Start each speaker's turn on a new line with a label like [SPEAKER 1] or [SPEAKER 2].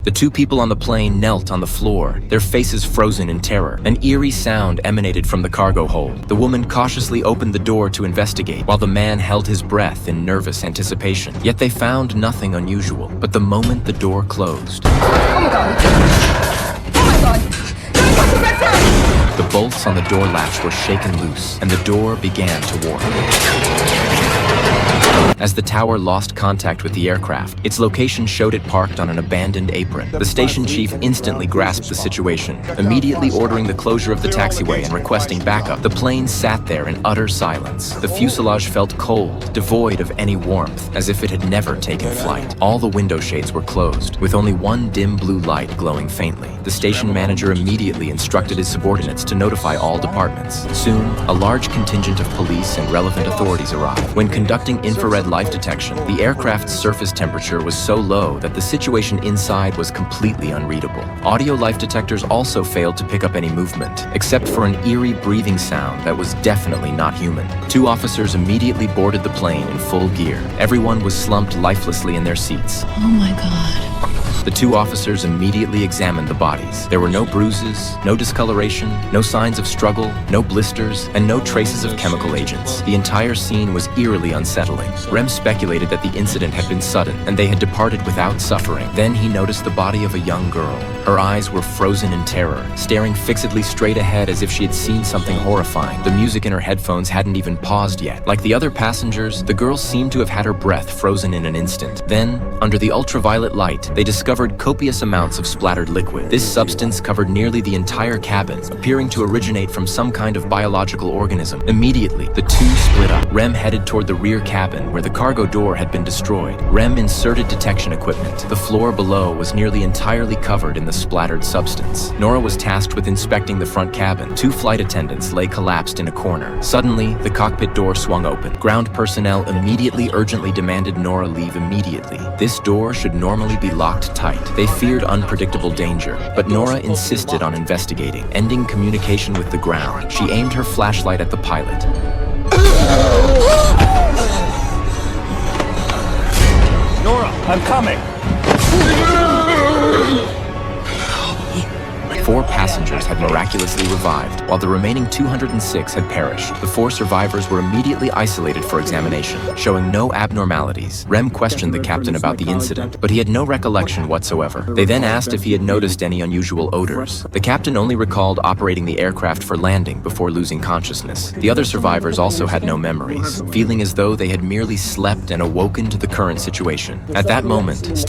[SPEAKER 1] The two people on the plane knelt on the floor, their faces frozen in terror. An eerie sound emanated from the cargo hold. The woman cautiously opened the door to investigate, while the man held his breath in nervous anticipation. Yet they found nothing unusual. But the moment the door closed...
[SPEAKER 2] Oh my god! Oh my god! Don't touch the red flag!
[SPEAKER 1] The bolts on the door latch were shaken loose, and the door began to warp. As the tower lost contact with the aircraft, its location showed it parked on an abandoned apron. The station chief instantly grasped the situation, immediately ordering the closure of the taxiway and requesting backup. The plane sat there in utter silence. The fuselage felt cold, devoid of any warmth, as if it had never taken flight. All the window shades were closed, with only one dim blue light glowing faintly. The station manager immediately instructed his subordinates to notify all departments. Soon, a large contingent of police and relevant authorities arrived. When conducting infrared life detection, the aircraft's surface temperature was so low that the situation inside was completely unreadable. Audio life detectors also failed to pick up any movement, except for an eerie breathing sound that was definitely not human. Two officers immediately boarded the plane in full gear. Everyone was slumped lifelessly in their seats.
[SPEAKER 2] Oh my god.
[SPEAKER 1] The two officers immediately examined the bodies. There were no bruises, no discoloration, no signs of struggle, no blisters, and no traces of chemical agents. The entire scene was eerily unsettling. Rem speculated that the incident had been sudden, and they had departed without suffering. Then he noticed the body of a young girl. Her eyes were frozen in terror, staring fixedly straight ahead as if she had seen something horrifying. The music in her headphones hadn't even paused yet. Like the other passengers, the girl seemed to have had her breath frozen in an instant. Then, under the ultraviolet light, they discovered copious amounts of splattered liquid. This substance covered nearly the entire cabin, appearing to originate from some kind of biological organism. Immediately, the two split up. Rem headed toward the rear cabin, where the cargo door had been destroyed. Rem inserted detection equipment. The floor below was nearly entirely covered in the splattered substance. Nora was tasked with inspecting the front cabin. Two flight attendants lay collapsed in a corner. Suddenly, the cockpit door swung open. Ground personnel immediately urgently demanded Nora leave immediately. This door should normally be locked tight. They feared unpredictable danger, but Nora insisted on investigating. Ending communication with the ground, she aimed her flashlight at the pilot.
[SPEAKER 3] Nora, I'm coming!
[SPEAKER 1] 4 passengers had miraculously revived, while the remaining 206 had perished. The 4 survivors were immediately isolated for examination, showing no abnormalities. Rem questioned the captain about the incident, but he had no recollection whatsoever. They then asked if he had noticed any unusual odors. The captain only recalled operating the aircraft for landing before losing consciousness. The other survivors also had no memories, feeling as though they had merely slept and awoken to the current situation. At that moment,